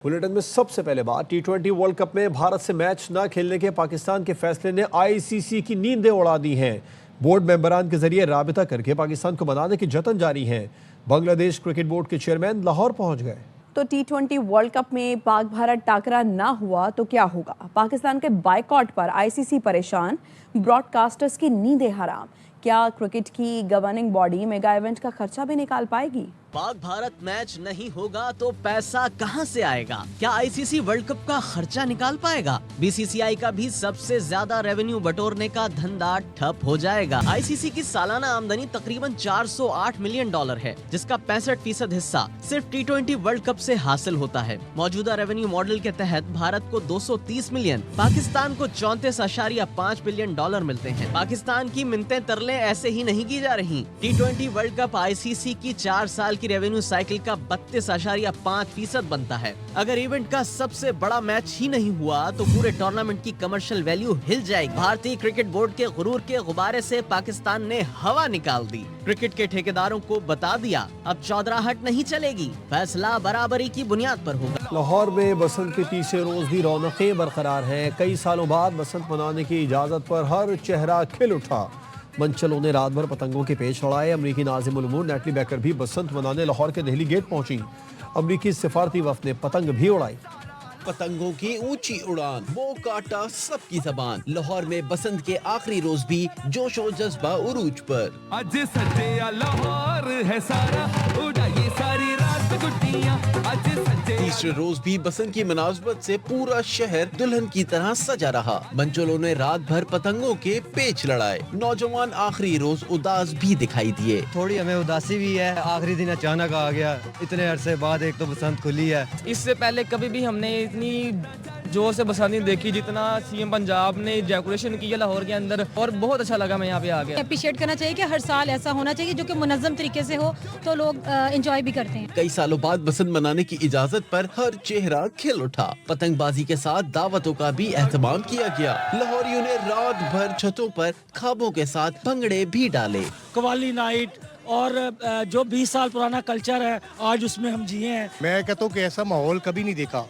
Bulletin में सबसे पहले बात T20 वर्ल्ड कप में भारत से मैच न खेलने के पाकिस्तान के फैसले ने आईसीसी की नींदें उड़ा दी हैं। बोर्ड मेंबरान के जरिए राबिता करके पाकिस्तान को मनाने की जतन जारी है। बांग्लादेश क्रिकेट बोर्ड के चेयरमैन लाहौर पहुंच गए। तो T20 वर्ल्ड कप में पाक भारत टाकरा ना हुआ तो क्या होगा? पाकिस्तान के बायकॉट पर आईसीसी परेशान, ब्रॉडकास्टर्स की नींदें हराम। क्या क्रिकेट की गवर्निंग बॉडी मेगा इवेंट का खर्चा भी निकाल पाएगी? पाक भारत मैच नहीं होगा तो पैसा कहां से आएगा? क्या आईसीसी वर्ल्ड कप का खर्चा निकाल पाएगा? बीसीसीआई का भी सबसे ज्यादा रेवेन्यू बटोरने का धंधा ठप हो जाएगा। आईसीसी की सालाना आमदनी तकरीबन $408 मिलियन है, जिसका 65% हिस्सा सिर्फ T20 वर्ल्ड कप से हासिल होता है। मौजूदा रेवेन्यू मॉडल के तहत भारत को 230 मिलियन, पाकिस्तान को 34.5 बिलियन डॉलर मिलते हैं। पाकिस्तान की मिन्नतें तरले ऐसे ही नहीं की जा रही। T20 वर्ल्ड कप आईसीसी की 4 साल की रेवेन्यू साइकिल का 32.5% बनता है। अगर इवेंट का सबसे बड़ा मैच ही नहीं हुआ तो पूरे टूर्नामेंट की कमर्शियल वैल्यू हिल जाएगी। भारतीय क्रिकेट बोर्ड के गुरूर के गुब्बारे से पाकिस्तान ने हवा निकाल दी। क्रिकेट के ठेकेदारों को बता दिया, अब चौधराहट नहीं चलेगी, फैसला बराबरी की बुनियाद पर होगा। लाहौर में बसंत के तीसरे रोज भी रौनकें बरकरार हैं। कई सालों बाद बसंत मनाने की इजाजत पर हर चेहरा खिल उठा। मंचलों ने रात भर पतंगों के पेच लड़ाए। अमरीकी नाज़िमुल उमूर नेटली बेकर भी बसंत मनाने लाहौर के दिल्ली गेट पहुंची। अमरीकी सिफारती वफ्द ने पतंग भी उड़ाई। पतंगों की ऊंची उड़ान, वो काटा सबकी जबान। लाहौर में बसंत के आखिरी रोज भी जोश और जज्बा उरूज पर। आज सजे लाहौर है सारा, उड़ाइए सारी रात गुड्डियां। आज सजे तीसरे रोज भी बसंत की मुनासबत से पूरा शहर दुल्हन की तरह सजा रहा। मंचलों ने रात भर पतंगों के पेच लड़ाए। नौजवान आखिरी रोज उदास भी दिखाई दिए। थोड़ी हमें उदासी भी है, आखिरी दिन अचानक आ गया। इतने अरसे बाद एक तो बसंत खुली है। इससे पहले कभी भी हमने इतनी जोर से बसंत नहीं देखी जितना सीएम पंजाब ने डेकोरेशन की है लाहौर के अंदर, और बहुत अच्छा लगा। मैं यहाँ पे आ गया। अप्रिशिएट करना चाहिए कि हर साल ऐसा होना चाहिए जो कि मुनज़्ज़म तरीके से हो, तो लोग एंजॉय भी करते हैं। कई सालों बाद बसंत मनाने की इजाजत पर हर चेहरा खिल उठा। पतंगबाजी के साथ दावतों का भी एहतमाम किया गया। लाहौरियों ने रात भर छतों पर ख्वाबों के साथ भंगड़े भी डाले। कवाली नाइट और जो 20 साल पुराना कल्चर है आज उसमें हम जिए हैं। मैं कहता हूँ कि ऐसा माहौल कभी नहीं देखा।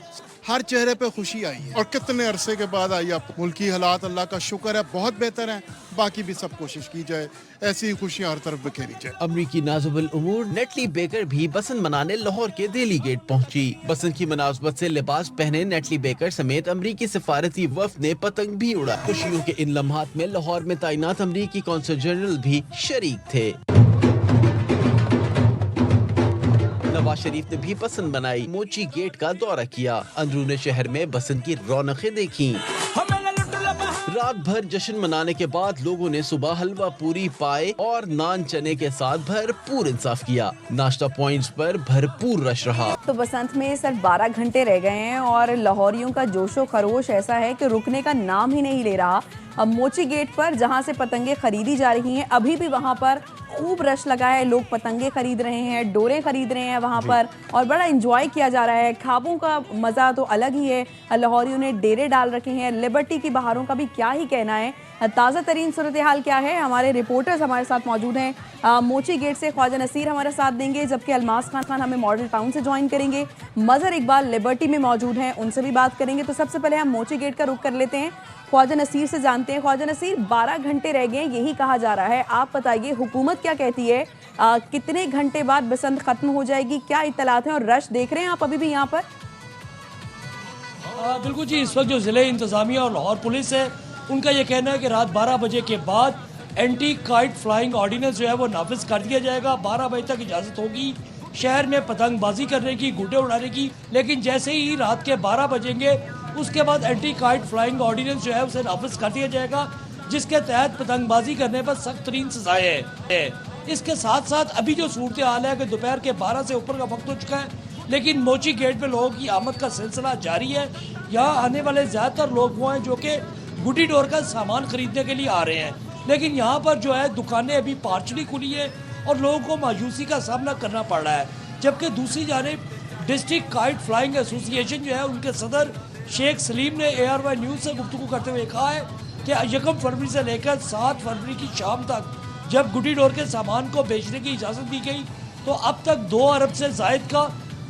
हर चेहरे पे खुशी आई है और कितने अरसे के बाद आई। अब मुल्की हालात अल्लाह का शुक्र है बहुत बेहतर है। बाकी भी सब कोशिश की जाए ऐसी ही खुशियां हर तरफ बिखेरी जाए। अमरीकी नाज़िमुल उमूर नेटली बेकर भी बसंत मनाने लाहौर के दिल्ली गेट पहुंची। बसंत की मुनासबत से लिबास पहने नेटली बेकर समेत अमरीकी सिफारती वफ्द ने पतंग भी उड़ा। खुशियों के इन लम्हात में लाहौर में तैनात अमरीकी कौंसल जनरल भी शरीक थे। नवाज शरीफ ने भी बसंत मनाई। मोची गेट का दौरा किया। अंदरूनी शहर में बसंत की रौनकें देखी। रात भर जश्न मनाने के बाद लोगों ने सुबह हलवा पूरी पाए और नान चने के साथ भरपूर इंसाफ किया। नाश्ता पॉइंट्स पर भरपूर रश रहा। तो बसंत में सिर्फ 12 घंटे रह गए हैं और लाहौरियों का जोशो खरोश ऐसा है कि रुकने का नाम ही नहीं ले रहा। अब मोची गेट पर जहां से पतंगे खरीदी जा रही हैं, अभी भी वहां पर खूब रश लगा है। लोग पतंगे खरीद रहे हैं, डोरे खरीद रहे हैं वहां पर, और बड़ा एंजॉय किया जा रहा है। ख्वाबों का मज़ा तो अलग ही है। लाहौरियों ने डेरे डाल रखे हैं। लिबर्टी की बहारों का भी क्या ही कहना है। ताज़ा तरीन सूरत हाल क्या है, हमारे रिपोर्टर्स हमारे साथ मौजूद हैं। मोची गेट से ख्वाजा नसीर हमारे साथ देंगे, जबकि अलमास खान हमें मॉडल टाउन से ज्वाइन करेंगे। मज़हर इकबाल लिबर्टी में मौजूद हैं, उनसे भी बात करेंगे। तो सबसे पहले हम मोची गेट का रुख कर लेते हैं, ख्वाजा नसीर से जानते हैं। ख्वाजा नसीर, 12 घंटे रह गए यही कहा जा रहा है, आप बताइए हुकूमत क्या कहती है? कितने घंटे बाद बसंत खत्म हो जाएगी, क्या इत्तलात हैं? और रश देख रहे हैं आप अभी भी यहाँ पर? बिल्कुल जी, इस वक्त जो ज़िले इंतज़ामिया और लाहौर पुलिस है उनका ये कहना है कि रात 12 बजे के बाद एंटी काइट फ्लाइंग ऑर्डिनेंस जो है वो नाफिज कर दिया जाएगा। 12 बजे तक इजाज़त होगी शहर में पतंगबाजी करने की, गुड्डे उड़ाने की, लेकिन जैसे ही रात के 12 बजेंगे उसके बाद एंटी काइट फ्लाइंग ऑर्डिनेंस जो है उसे नाफिज कर दिया जाएगा, जिसके तहत पतंगबाजी करने पर सख्त तरीन सजाएं है। इसके साथ साथ अभी जो सूरत हाल है कि दोपहर के 12 से ऊपर का वक्त हो चुका है, लेकिन मोची गेट पे लोगों की आमद का सिलसिला जारी है। यहाँ आने वाले ज़्यादातर लोग वो हैं जो कि गुड्डी डोर का सामान खरीदने के लिए आ रहे हैं, लेकिन यहाँ पर जो है दुकानें अभी पार्शली खुली है और लोगों को मायूसी का सामना करना पड़ रहा है। जबकि दूसरी जानिब डिस्ट्रिक्ट काइट फ्लाइंग एसोसिएशन जो है उनके सदर शेख सलीम ने ARY न्यूज़ से गुफ्तगू करते हुए कहा है कि 1 फरवरी से लेकर 7 फरवरी की शाम तक जब गुड्डी डोर के सामान को बेचने की इजाज़त दी गई तो अब तक 2 अरब से ज़ायद का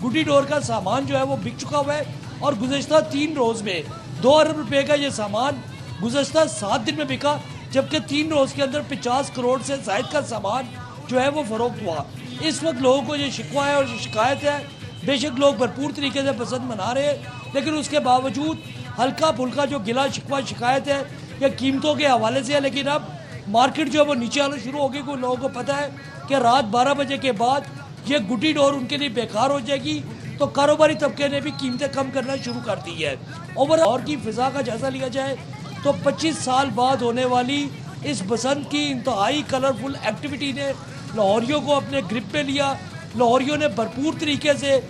गुड्डी डोर का सामान जो है वो बिक चुका हुआ है और गुज़श्ता 3 रोज़ में 2 अरब रुपए का ये सामान गुज़श्ता 7 दिन में बिका, जबकि 3 रोज़ के अंदर 50 करोड़ से ज़ायद का सामान जो है वो फ़रोख्त हुआ। इस वक्त लोगों को ये शिकवा है और ये शिकायत है। बेशक लोग भरपूर तरीके से पसंद मना रहे हैं, लेकिन उसके बावजूद हल्का फुल्का जो गिला शिकवा शिकायत है या कीमतों के हवाले से है। लेकिन अब मार्केट जो है वो नीचे आना शुरू हो गई, को लोगों को पता है कि रात 12 बजे के बाद ये गुड्डी डोर उनके लिए बेकार हो जाएगी, तो कारोबारी तबके ने भी कीमतें कम करना शुरू कर दी है। ओवरऑल की फ़िज़ा का जायज़ा लिया जाए तो 25 साल बाद होने वाली इस बसंत की इंतहाई कलरफुल एक्टिविटी ने लाहौरियों को अपने ग्रिप में लिया। लाहौरियों ने भरपूर तरीके से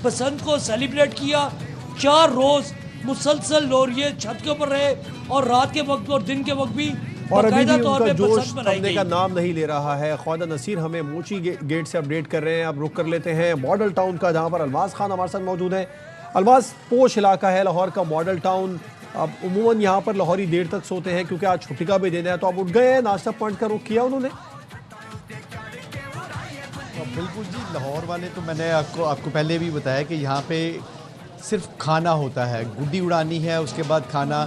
बसंत को सेलिब्रेट किया। 4 रोज़ मुसलसल लाहौरिये छत के ऊपर रहे और रात के वक्त और दिन के वक्त भी और अभी भी तौर उनका पे जोश बसंत मनाई थमने गई। का नाम नहीं ले रहा है। ख्वाजा नसीर हमें मोची गेट से अपडेट कर रहे हैं। अब रुक कर लेते हैं मॉडल टाउन का, जहां पर अलमास खान हमारे साथ मौजूद है। अलमास, पोश इलाका है लाहौर का मॉडल टाउन। अब उमूमन यहाँ पर लाहौरी देर तक सोते हैं क्योंकि आज छुट्टी का भी दिन है, तो अब उठ गए हैं, नाश्ता पॉइंट का रुख किया उन्होंने? बिल्कुल जी, लाहौर वाले तो मैंने आपको पहले भी बताया कि यहाँ पे सिर्फ खाना होता है। गुड्डी उड़ानी है, उसके बाद खाना,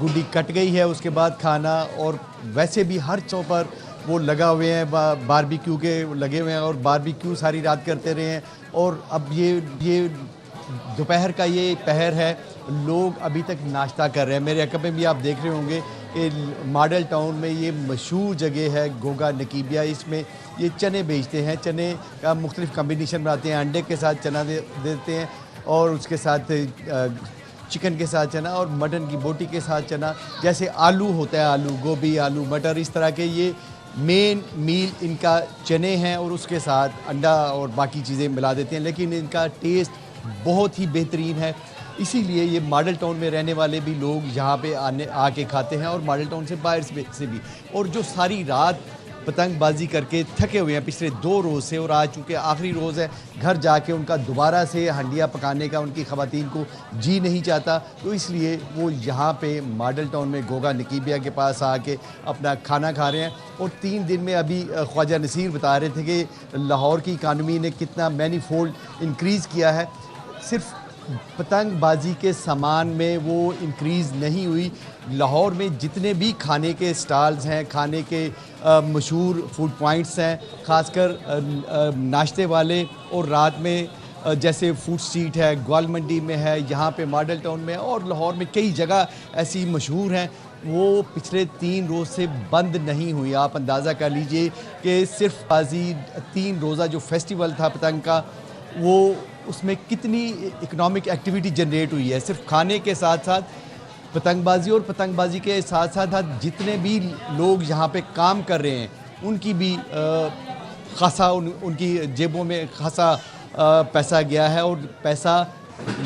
गुड्डी कट गई है उसके बाद खाना, और वैसे भी हर चौक पर वो लगा हुए हैं, बारबेक्यू के लगे हुए हैं और बारबेक्यू सारी रात करते रहे हैं। और अब ये दोपहर का ये पहर है, लोग अभी तक नाश्ता कर रहे हैं। मेरे अकब में भी आप देख रहे होंगे कि मॉडल टाउन में ये मशहूर जगह है गोगा नकीबिया, इसमें ये चने बेचते हैं। चने का मुख्तलिफ कम्बिनेशन बनाते हैं, अंडे के साथ चना देते हैं और उसके साथ चिकन के साथ चना और मटन की बोटी के साथ चना। जैसे आलू होता है, आलू गोभी, आलू मटर, इस तरह के ये मेन मील इनका चने हैं और उसके साथ अंडा और बाकी चीज़ें मिला देते हैं। लेकिन इनका टेस्ट बहुत ही बेहतरीन है, इसीलिए ये मॉडल टाउन में रहने वाले भी लोग यहाँ पे आके खाते हैं और मॉडल टाउन से बाहर से भी। और जो सारी रात पतंगबाजी करके थके हुए हैं पिछले 2 रोज़ से, और आज चूँकि आखिरी रोज़ है, घर जाके उनका दोबारा से हंडिया पकाने का उनकी ख़वातीन को जी नहीं चाहता, तो इसलिए वो यहाँ पे मॉडल टाउन में गोगा नकीबिया के पास आके अपना खाना खा रहे हैं। और 3 दिन में अभी ख्वाजा नसीर बता रहे थे कि लाहौर की इकानमी ने कितना मैनीफोल्ड इंक्रीज़ किया है। सिर्फ पतंगबाजी के सामान में वो इंक्रीज़ नहीं हुई, लाहौर में जितने भी खाने के स्टॉल्स हैं, खाने के मशहूर फूड पॉइंट्स हैं, ख़ासकर नाश्ते वाले, और रात में जैसे फूड स्ट्रीट है, ग्वाल मंडी में है, यहाँ पे मॉडल टाउन में, और लाहौर में कई जगह ऐसी मशहूर हैं, वो पिछले 3 रोज़ से बंद नहीं हुई। आप अंदाज़ा कर लीजिए कि सिर्फ बाजी 3 रोज़ा जो फेस्टिवल था पतंग का, वो उसमें कितनी इकोनॉमिक एक्टिविटी जनरेट हुई है। सिर्फ खाने के साथ साथ पतंगबाजी, और पतंगबाजी के साथ साथ जितने भी लोग यहाँ पे काम कर रहे हैं उनकी भी खासा उनकी जेबों में खासा पैसा गया है, और पैसा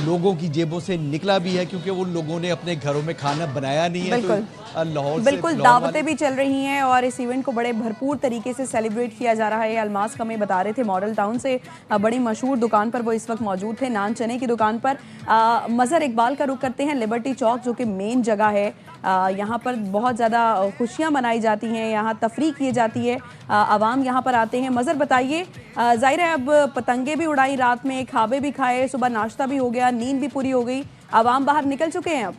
लोगों की जेबों से निकला भी है क्योंकि उन लोगों ने अपने घरों में खाना बनाया नहीं है। तो लाहौर बिल्कुल दावतें भी चल रही हैं और इस इवेंट को बड़े भरपूर तरीके से सेलिब्रेट किया जा रहा है। अलमास का में बता रहे थे मॉडल टाउन से बड़ी मशहूर दुकान पर वो इस वक्त मौजूद थे, नान चने की दुकान पर। मज़हर इकबाल का रुख करते हैं, लिबर्टी चौक जो कि मेन जगह है, यहाँ पर बहुत ज़्यादा खुशियाँ मनाई जाती हैं, यहाँ तफरीह की जाती है, आवाम यहाँ पर आते हैं। मज़हर बताइए, ज़ाहिर है अब पतंगे भी उड़ाई रात में, खाबे भी खाए, सुबह नाश्ता भी हो गया, नींद भी पूरी हो गई, आवाम बाहर निकल चुके हैं अब?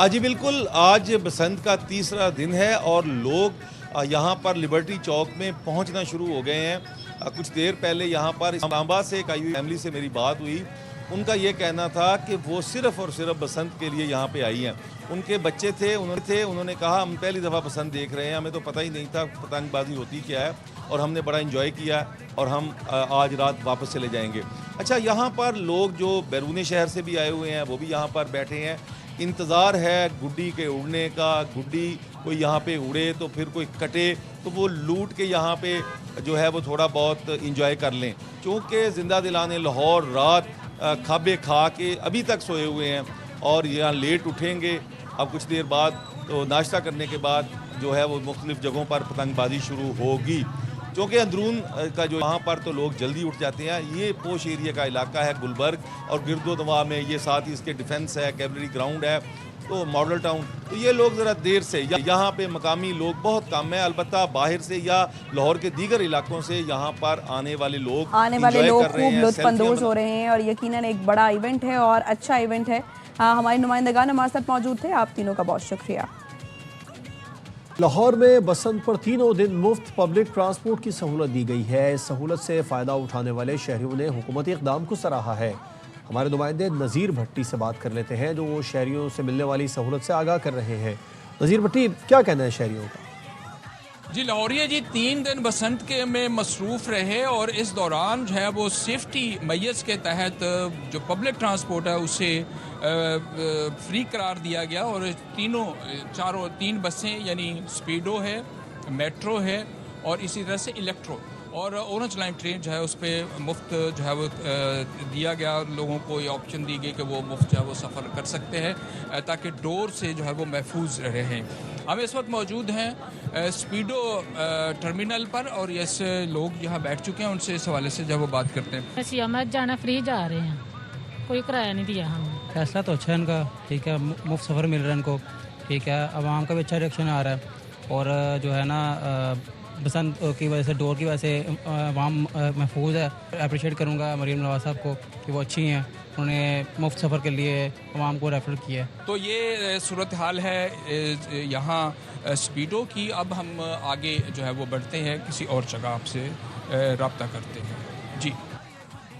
जी बिल्कुल, आज बसंत का 3रा दिन है और लोग यहाँ पर लिबर्टी चौक में पहुँचना शुरू हो गए हैं। कुछ देर पहले यहाँ पर इस्लामाबाद से एक आई हुई फैमिली से मेरी बात हुई। उनका ये कहना था कि वो सिर्फ़ और सिर्फ बसंत के लिए यहाँ पे आई हैं। उनके बच्चे थे, उन्होंने कहा हम पहली दफ़ा बसंत देख रहे हैं, हमें तो पता ही नहीं था पतंगबाजी होती क्या है, और हमने बड़ा इंजॉय किया और हम आज रात वापस चले जाएंगे। अच्छा, यहाँ पर लोग जो बैरून शहर से भी आए हुए हैं वो भी यहाँ पर बैठे हैं, इंतज़ार है गुड्डी के उड़ने का। गुड्डी कोई यहाँ पे उड़े तो फिर कोई कटे तो वो लूट के यहाँ पे जो है वो थोड़ा बहुत इंजॉय कर लें। क्योंकि ज़िंदा दिलाने लाहौर रात खाबे खा के अभी तक सोए हुए हैं और यहाँ लेट उठेंगे अब कुछ देर बाद, तो नाश्ता करने के बाद जो है वो मुख्तलिफ़ जगहों पर पतंगबाजी शुरू होगी। क्योंकि अंदरून का जो यहाँ पर तो लोग जल्दी उठ जाते हैं। ये पोश एरिया का इलाका है गुलबर्ग और गिरदोदवा में, ये साथ ही इसके डिफेंस है, कैवलरी ग्राउंड है, तो मॉडल टाउन, तो ये लोग ज़रा देर से यहाँ पे मकामी लोग बहुत कम है। अलबत्ता बाहर से या लाहौर के दीगर इलाकों से यहाँ पर आने वाले लोग खूब लुत्फानंदोज हो रहे हैं और यकीनन एक बड़ा इवेंट है और अच्छा इवेंट है। हाँ, हमारे नुमाइंदगान हमारे साथ मौजूद थे, आप तीनों का बहुत शुक्रिया। लाहौर में बसंत पर तीनों दिन मुफ्त पब्लिक ट्रांसपोर्ट की सहूलत दी गई है। इस सहूलत से फ़ायदा उठाने वाले शहरियों ने हुकूमती इक़दाम को सराहा है। हमारे नुमाइंदे नज़ीर भट्टी से बात कर लेते हैं, जो शहरियों से मिलने वाली सहूलत से आगाह कर रहे हैं। नज़ीर भट्टी, क्या कहना है शहरियों का? जी, लाहौरिया जी 3 दिन बसंत के में मसरूफ़ रहे और इस दौरान जो है वो सेफ्टी मैयस के तहत जो पब्लिक ट्रांसपोर्ट है उसे फ्री करार दिया गया और तीन बसें यानी स्पीडो है, मेट्रो है और इसी तरह से इलेक्ट्रो और ऑरेंज लाइन ट्रेन जो है उस पर मुफ्त जो है वो दिया गया। लोगों को ये ऑप्शन दी गई कि वो मुफ्त जो है वो सफ़र कर सकते हैं ताकि डोर से जो है वो महफूज रहें। हम इस वक्त मौजूद हैं स्पीडो टर्मिनल पर और ऐसे लोग यहाँ बैठ चुके हैं, उनसे इस हवाले से जब वो बात करते हैं। सियामत जाना फ्री जा रहे हैं, कोई किराया नहीं दिया हमें। फैसला तो अच्छा है इनका, ठीक है, मुफ्त सफ़र मिल रहा है इनको, ठीक है। आवाम का भी अच्छा रिएक्शन आ रहा है और जो है ना बसंत की वजह से, डोर की वजह से आवाम महफूज है। अप्रिशिएट करूँगा मरीम नवाज साहब को कि वो अच्छी हैं, उन्होंने मुफ्त सफ़र के लिए आवाम को रेफर किया। तो ये सूरत हाल है यहाँ स्पीडो की। अब हम आगे जो है वो बढ़ते हैं, किसी और जगह आपसे रब्ता करते हैं। जी,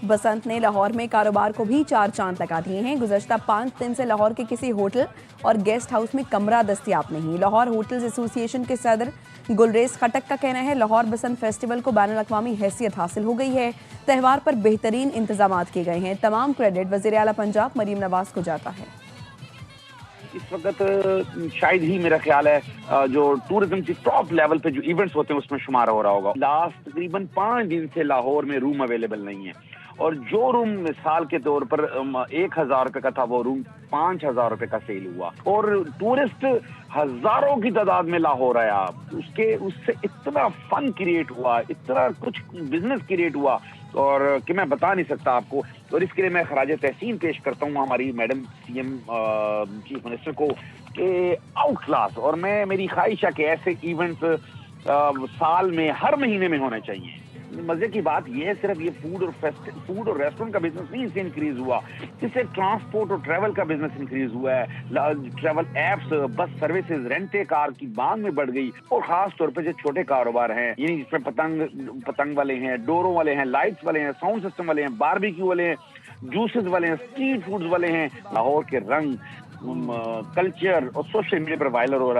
बसंत ने लाहौर में कारोबार को भी 4 चांद लगा दिए हैं। गुज़श्ता 5 दिन से लाहौर के किसी होटल और गेस्ट हाउस में कमरा दस्तयाब नहीं। लाहौर होटल्स एसोसिएशन के सदर गुलरेज खटक का कहना है लाहौर बसंत फेस्टिवल को बैनुल अक़वामी हैसियत हासिल हो गई है। त्यौहार पर बेहतरीन इंतजाम किए गए हैं। तमाम क्रेडिट वज़ीर आला पंजाब मरीम नवाज को जाता है। इस वक्त शायद ही मेरा ख्याल है जो टूरिज्म की टॉप लेवल पे जो इवेंट्स होते हैं उसमें शुमार हो रहा होगा। लास्ट तकरीबन 5 दिन से लाहौर में रूम अवेलेबल नहीं है और जो रूम मिसाल के तौर पर 1000 रुपए का था वो रूम 5000 रुपए का सेल हुआ और टूरिस्ट हजारों की तादाद में लाहौर आया। उससे इतना फन क्रिएट हुआ, इतना कुछ बिजनेस क्रिएट हुआ और कि मैं बता नहीं सकता आपको। और इसके लिए मैं खराज तहसीन पेश करता हूँ हमारी मैडम सीएम चीफ मिनिस्टर को कि आउट क्लास। और मेरी ख्वाहिश है कि ऐसे इवेंट्स साल में हर महीने में होने चाहिए। मजे की बात यह है सिर्फ ये फूड और रेस्टोरेंट का बिजनेस नहीं इससे इंक्रीज हुआ, इससे ट्रांसपोर्ट और ट्रैवल का बिजनेस इंक्रीज हुआ है। Travel apps, bus services, rent a car की मांग में बढ़ गई और खास तौर पे जो छोटे कारोबार हैं, यानी जिसमें पतंग वाले हैं, डोरों वाले हैं, लाइट्स वाले हैं, साउंड सिस्टम वाले हैं, बारबेक्यू वाले हैं, जूसेस वाले हैं, स्ट्रीट फूड्स वाले हैं। लाहौर के रंग, कल्चर और सोशल मीडिया पर वायरल हो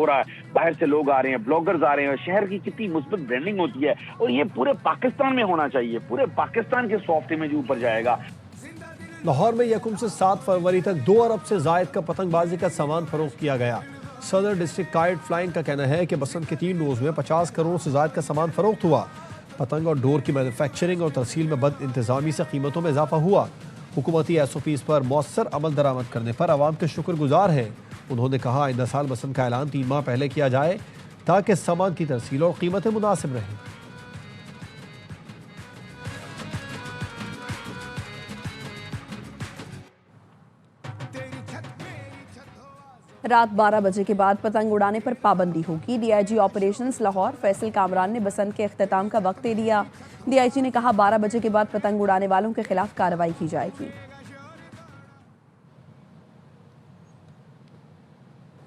रहा है। बाहर से लोग आ रहे हैं, ब्लॉगर्स आ रहे हैं, शहर की कितनी मुस्बत ब्रांडिंग होती है और ये पूरे पाकिस्तान में होना चाहिए, पूरे पाकिस्तान के सॉफ्ट इमेज ऊपर जाएगा। लाहौर में 1 से 7 फरवरी तक 2 अरब से जायद का पतंगबाजी का सामान फरोख्त किया गया। सदर डिस्ट्रिक्ट काइट फ्लाइंग का कहना है कि बसंत के 3 रोज में 50 करोड़ से जायद का सामान फरोख्त हुआ। पतंग और डोर की मैन्युफैक्चरिंग और तरसील में बद इंतजामी से कीमतों में इजाफा हुआ। हुकूमती SOPs पर मौसर अमल दरामद करने पर आवाम के शुक्रगुजार हैं। उन्होंने कहा आइंदा साल बसंत का ऐलान 3 माह पहले किया जाए ताकि सामान की तरसील और कीमतें मुनासिब रहें। रात 12 बजे के बाद पतंग उड़ाने पर पाबंदी होगी। DIG ऑपरेशंस लाहौर फैसल कामरान ने बसंत के अख्ताम का वक्त दे दिया। DIG ने कहा 12 बजे के बाद पतंग उड़ाने वालों के खिलाफ कार्रवाई की जाएगी।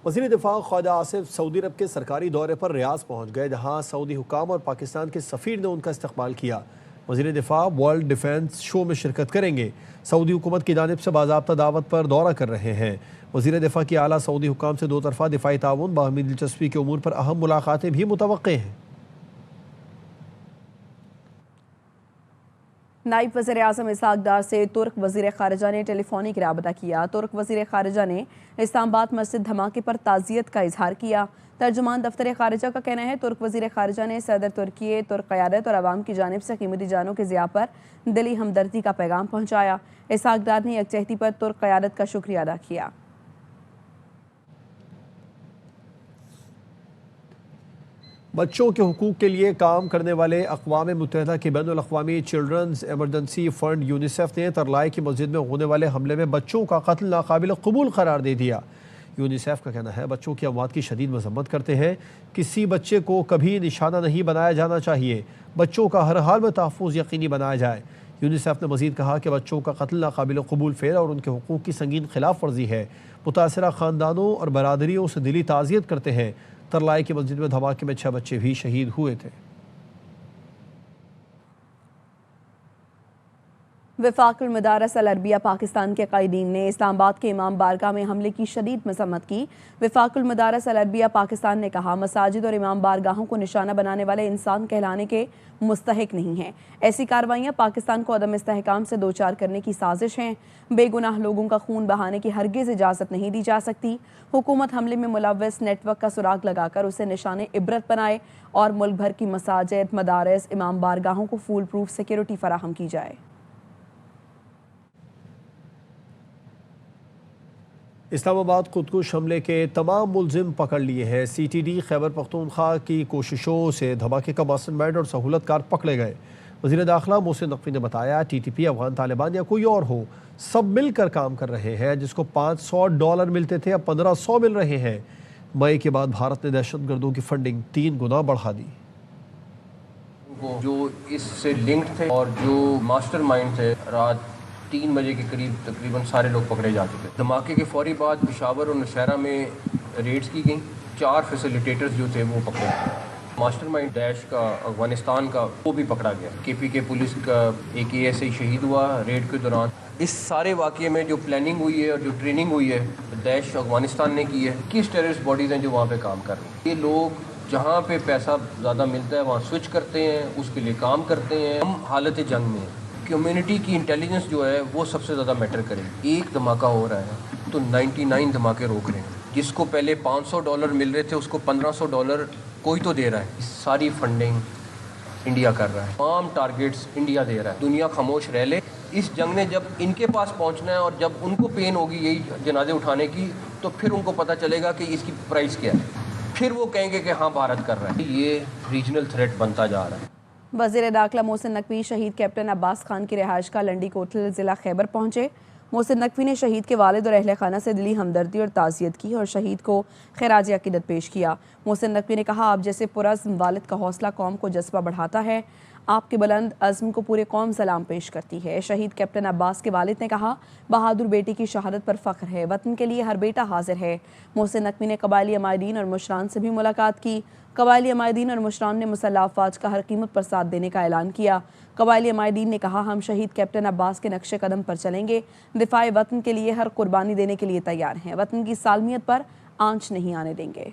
वज़ीर दिफा ख्वाजा आसिफ सऊदी अरब के सरकारी दौरे पर रियाज पहुँच गए, जहाँ सऊदी हुकाम और पाकिस्तान के सफ़ीर ने उनका इस्तकबाल किया। वज़ीर दिफा वर्ल्ड डिफेंस शो में शिरकत करेंगे। सऊदी हुकूमत की जानिब से बाज़ाब्ता दावत पर दौरा कर रहे हैं। वज़ीर दिफा की आला सऊदी हुकाम से 2 तरफ़ा दिफाई ताउन, बाहमी दिलचस्पी के उमूर पर अहम मुलाकातें भी मुतवक्के हैं। नाइब वज़ीर आज़म इसहाक़ डार से तुर्क वज़ीर ख़ारिजा ने टेलीफोनिक राबता किया। तुर्क वज़ीर ख़ारिजा ने इस्लामाबाद मस्जिद धमाके पर ताज़ियत का इजहार किया। तर्जुमान दफ्तर ख़ारिजा का कहना है तुर्क वज़ीर ख़ारिजा ने सदर तुर्की, तुर्क क़यादत और आवाम की जानिब से कीमती जानों के ज़िया पर दिली हमदर्दी का पैगाम पहुँचाया। इसहाक़ डार ने यकजहती पर तुर्क क़यादत का शुक्रिया अदा किया। बच्चों के हुकूक के लिए काम करने वाले अक़वाम मुत्तहिदा के बैनुल-अक़वामी चिल्ड्रंस एमरजेंसी फंड यूनिसेफ ने तरलाई की मस्जिद में होने वाले हमले में बच्चों का कत्ल नाकाबिल कबूल करार दे दिया। यूनिसेफ का कहना है बच्चों की अमवात की शदीद मजम्मत करते हैं। किसी बच्चे को कभी निशाना नहीं बनाया जाना चाहिए। बच्चों का हर हाल में तहफ़्फ़ुज़ यकीनी बनाया जाए। यूनिसेफ ने मज़ीद कहा कि बच्चों का कत्ल नाकाबिल कबूल फ़ेल और उनके हुकूक की संगीन खिलाफ वर्जी है। मुतासरा ख़ानदानों और बरादरियों से दिली ताज़ियत करते हैं। तरलाई की मस्जिद में धमाके में 6 बच्चे भी शहीद हुए थे। वफाकुल मदारस अल अरबिया पाकिस्तान के कायदीन ने इस्लामाबाद के इमाम बारगाह में हमले की शदीद मजम्मत की। वफाकुल मदारस अल अरबिया पाकिस्तान ने कहा मसाजिद और इमाम बारगाहों को निशाना बनाने वाले इंसान कहलाने के मुस्तहिक नहीं हैं। ऐसी कार्रवाइयाँ पाकिस्तान को अदम इस्तेहकाम से दो चार करने की साजिश हैं। बेगुनाह लोगों का खून बहाने की हरगिज़ इजाज़त नहीं दी जा सकती। हुकूमत हमले में मुलव्वस नेटवर्क का सुराग लगाकर उसे निशाने इबरत बनाए और मुल्क भर की मसाजिद, मदारस, इमाम बारगाहों को फूल प्रूफ सिक्योरिटी फराहम की जाए। इस्लामाबाद खुदकुश हमले के तमाम मुलजिम पकड़ लिए हैं। CTD खैबर पख्तूनख्वा की कोशिशों से धमाके का मास्टरमाइंड और सहूलतकार पकड़े गए। वज़ीर दाखिला मोहसिन नकवी ने बताया TTP, अफगान तालिबान या कोई और हो, सब मिलकर काम कर रहे हैं। जिसको $500 मिलते थे अब 1500 मिल रहे हैं। मई के बाद भारत ने दहशतगर्दों की फंडिंग 3 गुना बढ़ा दी। जो इससे लिंक्ड थे और जो मास्टरमाइंड थे, रात 3 बजे के करीब तकरीबन सारे लोग पकड़े जा चुके। धमाके के फौरी बाद पेशावर और नौशहरा में रेड्स की गई। 4 फैसिलिटेटर्स जो थे वो पकड़े गए। मास्टरमाइंड डैश का, अफगानिस्तान का, वो भी पकड़ा गया। KPK पुलिस का एक ASI शहीद हुआ रेड के दौरान। इस सारे वाक़े में जो प्लानिंग हुई है और जो ट्रेनिंग हुई है डैश अफगानिस्तान ने की है। किस टेररिस्ट बॉडीज़ हैं जो वहाँ पे काम कर रही हैं। ये लोग जहाँ पे पैसा ज़्यादा मिलता है वहाँ स्विच करते हैं, उसके लिए काम करते हैं। हम हालत जंग में हैं। कम्युनिटी की इंटेलिजेंस जो है वो सबसे ज़्यादा मैटर करेगी। एक धमाका हो रहा है तो 99 धमाके रोक रहे हैं। जिसको पहले $500 मिल रहे थे उसको $1500 कोई तो दे रहा है। सारी फंडिंग इंडिया कर रहा है। तमाम टारगेट्स इंडिया दे रहा है। दुनिया खामोश रह ले। इस जंग ने जब इनके पास पहुंचना है और जब उनको पेन होगी यही जनाजे उठाने की, तो फिर उनको पता चलेगा कि इसकी प्राइस क्या है। फिर वो कहेंगे कि हाँ भारत कर रहा है। ये रीजनल थ्रेट बनता जा रहा है। वज़ीर दाखिला मोहसिन नकवी शहीद कैप्टन अब्बास खान की रिहाइश का लंडी कोटल ज़िला खैबर पहुँचे। मोहसिन नकवी ने शहीद के वालिद और अहले खाना से दिली हमदर्दी और ताज़ियत की और शहीद को खिराज अक़ीदत पेश किया। मोहसिन नकवी ने कहा आप जैसे पुरज़्म वालिद का हौसला कौम को जज्बा बढ़ाता है। आपके बुलंद अज़्म को पूरे कौम सलाम पेश करती है। शहीद कैप्टन अब्बास के वालिद ने कहा बहादुर बेटी की शहादत पर फ़ख्र है। वतन के लिए हर बेटा हाजिर है। मोहसिन नकवी ने कबायली अमायदीन और मुशरान से भी मुलाकात की। कबायली अमायदीन और मुशरान ने मुसल्लह अफ़वाज का हर कीमत पर साथ देने का ऐलान किया। कबायली अमायदीन ने कहा हम शहीद कैप्टन अब्बास के नक्शे कदम पर चलेंगे। दिफाए वतन के लिए हर कुर्बानी देने के लिए तैयार हैं। वतन की सालमियत पर आंच नहीं आने देंगे।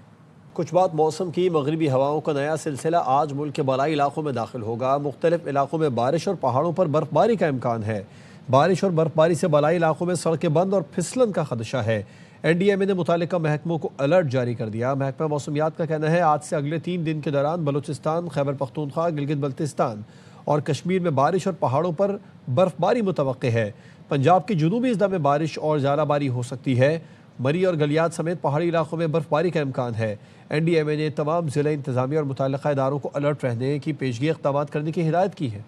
कुछ बात मौसम की। मगरिबी हवाओं का नया सिलसिला आज मुल्क के बलाई इलाकों में दाखिल होगा। मुख्तलिफ इलाकों में बारिश और पहाड़ों पर बर्फबारी का इम्कान है। बारिश और बर्फबारी से बलाई इलाकों में सड़कें बंद और फिसलन का खदशा है। NDMA ने मुतालिका महकमों को अलर्ट जारी कर दिया। महकमा मौसमियात का कहना है आज से अगले 3 दिन के दौरान बलूचिस्तान, खैबर पख्तूनख्वा, गिलगित बल्तिस्तान और कश्मीर में बारिश और पहाड़ों पर बर्फबारी मुतवक्के है। पंजाब के जुनूबी हिस्सा में बारिश और ज़ालाबारी हो सकती है। मरी और गलियात समेत पहाड़ी इलाकों में बर्फबारी का इम्कान है। NDMA ने तमाम ज़िला इंतज़ामिया और मुताल्लिक़ा इदारों को अलर्ट रहने की पेशगी इक़दाम करने की हिदायत की है।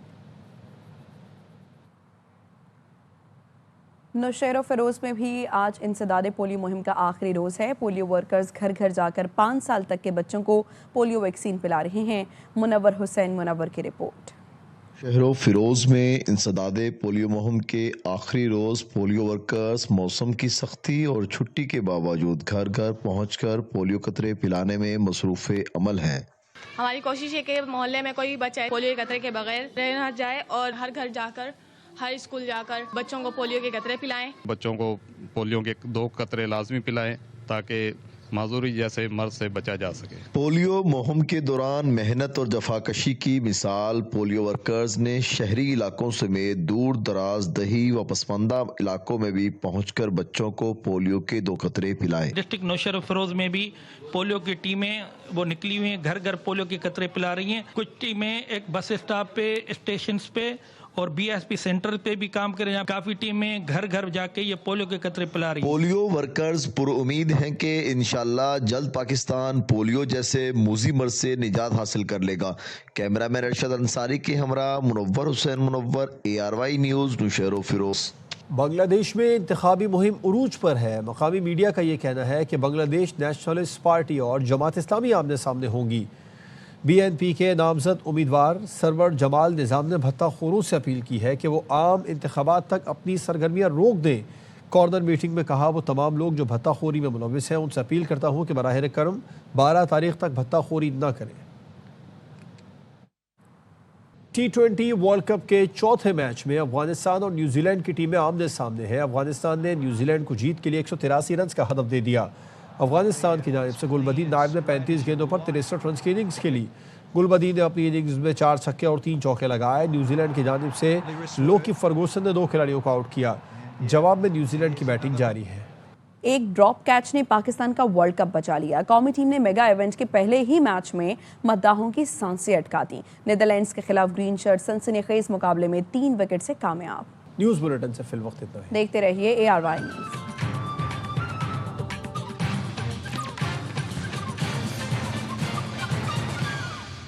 नौशहरा फ़िरोज़ में भी आज इंसदाद पोलियो मुहिम का आखिरी रोज़ है। पोलियो वर्कर्स घर घर जाकर 5 साल तक के बच्चों को पोलियो वैक्सीन पिला रहे हैं। मुनव्वर हुसैन मुनव्वर की रिपोर्ट। शहरों फिरोज में इंसदाद पोलियो मुहिम के आखिरी रोज पोलियो वर्कर्स मौसम की सख्ती और छुट्टी के बावजूद घर घर पहुंचकर पोलियो कतरे पिलाने में मसरूफ़ अमल हैं। हमारी कोशिश है कि मोहल्ले में कोई बच्चा पोलियो के कतरे के बगैर रह ना जाए और हर घर जाकर, हर स्कूल जाकर बच्चों को पोलियो के कतरे पिलाएं। बच्चों को पोलियो के 2 कतरे लाजमी पिलाएं ताकि माजूरी जैसे मर्ज से बचा जा सके। पोलियो मुहिम के दौरान मेहनत और जफाकशी की मिसाल पोलियो वर्कर्स ने शहरी इलाकों समेत दूर दराज, दही व पसमानदा इलाकों में भी पहुंचकर बच्चों को पोलियो के 2 कतरे पिलाए। डिस्ट्रिक्ट नौशहरा फिरोज में भी पोलियो की टीमें वो निकली हुई हैं, घर घर पोलियो के कतरे पिला रही हैं। कुछ टीमें एक बस स्टॉप पे, स्टेशन पे और BSP सेंटर पे भी काम करें। यहाँ काफ़ी टीमें घर घर जाके ये पोलियो के कतरे पिला रही हैं। पोलियो वर्कर्स पुरुउम्मीद हैं कि इंशाल्लाह जल्द पाकिस्तान पोलियो जैसे मूजी मर्ज से निजात हासिल कर लेगा। कैमरामैन अरशद अंसारी के हमरा मुनव्वर हुसैन मुनव्वर, ARY न्यूज़, नौशहरो फिरोज। बांग्लादेश में इंतखाबी मुहिम उरूज पर है। मकामी मीडिया का ये कहना है कि बांग्लादेश नेशनलिस्ट पार्टी और जमात इस्लामी आमने सामने होंगी। BNP के नामजद उम्मीदवार सरवर जमाल निज़ाम ने भत्ताखोरों से अपील की है कि वो आम इंतखाबात तक अपनी सरगर्मियाँ रोक दें। कॉर्नर मीटिंग में कहा वो तमाम लोग जो भत्ताखोरी में मुलविस हैं उनसे अपील करता हूँ कि बराह करम 12 तारीख तक भत्ताखोरी न करें। T20 वर्ल्ड कप के चौथे मैच में अफगानिस्तान और न्यूजीलैंड की टीमें आमने सामने हैं। अफगानिस्तान ने न्यूजीलैंड को जीत के लिए 183 रन का हदफ दे दिया। अफगानिस्तान की जानिब से गुलबदीन नायब ने 35 गेंदों पर 63 रन की इनिंग्स खेली। गुलबदीन ने अपनी इनिंग्स में 4 छक्के और 3 चौके लगाए। न्यूजीलैंड की जानिब से लोकी फर्गूसन ने 2 खिलाड़ियों को आउट किया। जवाब में न्यूजीलैंड की बैटिंग जारी है। एक ड्रॉप कैच ने पाकिस्तान का वर्ल्ड कप बचा लिया। कौमी टीम ने मेगा इवेंट के पहले ही मैच में मद्दाहों की सांसें अटका दी। नीदरलैंड्स के खिलाफ ग्रीन शर्ट सनसनीखेज मुकाबले में 3 विकेट से कामयाब। न्यूज़ बुलेटिन से फिल वक्त इतना ही। देखते रहिए ARY न्यूज़।